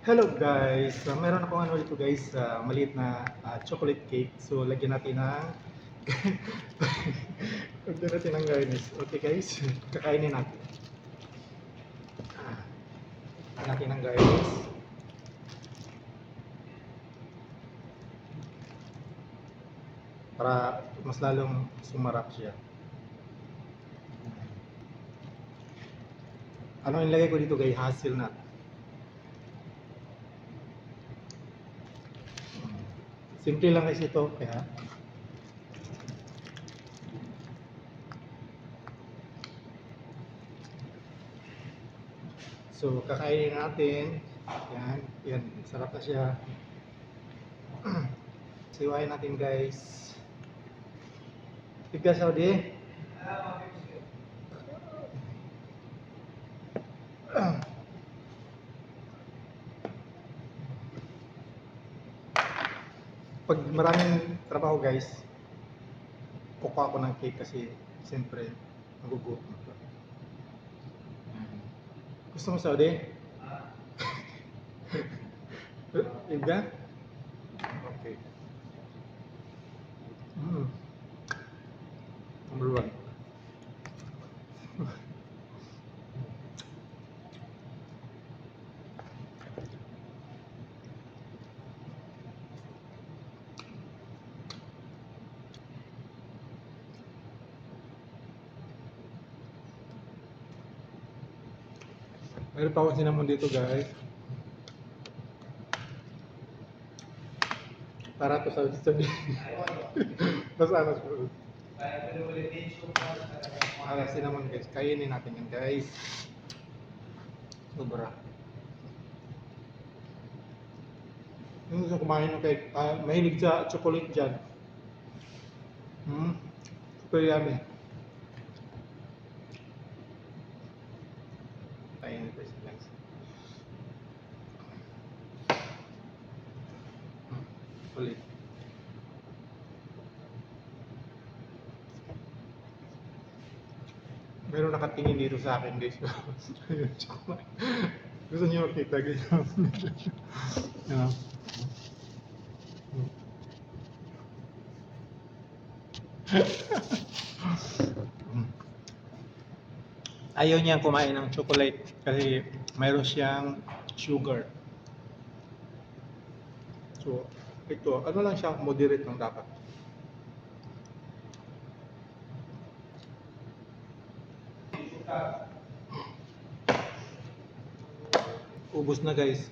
Hello guys! Meron akong ano dito guys, maliit na chocolate cake. So lagyan natin ng lagyan natin ng garnish. Okay guys, kakainin natin. Lagyan natin ng garnish. Para mas lalong sumarap siya. Ano ilagay ko dito guys? Hazelnut. Simple lang guys ito, kaya so kakainin natin. Yan, sarap na siya. Siwain natin guys. Tiga Saudi. Pag maraming trabaho guys, kukuha ako ng cake kasi siyempre nagugutom ako. Gusto mo Saudi? Iba? Okay. Number one. Meron pa ako cinnamon dito guys. Para to sa mas ano po. Cinnamon guys. Kainin natin yan guys. Sobra. Yung gusto kumain ng cake, mahilig sa chocolate dyan. Super yummy. Kainin guys guys. Ulit. Meron nakatingin dito sa akin guys. Gusto niyo makita guys. Yan. Ayaw niyang kumain ng chocolate kasi mayroon siyang sugar. So, ito, ano lang siya, moderate lang dapat. Ubos na guys.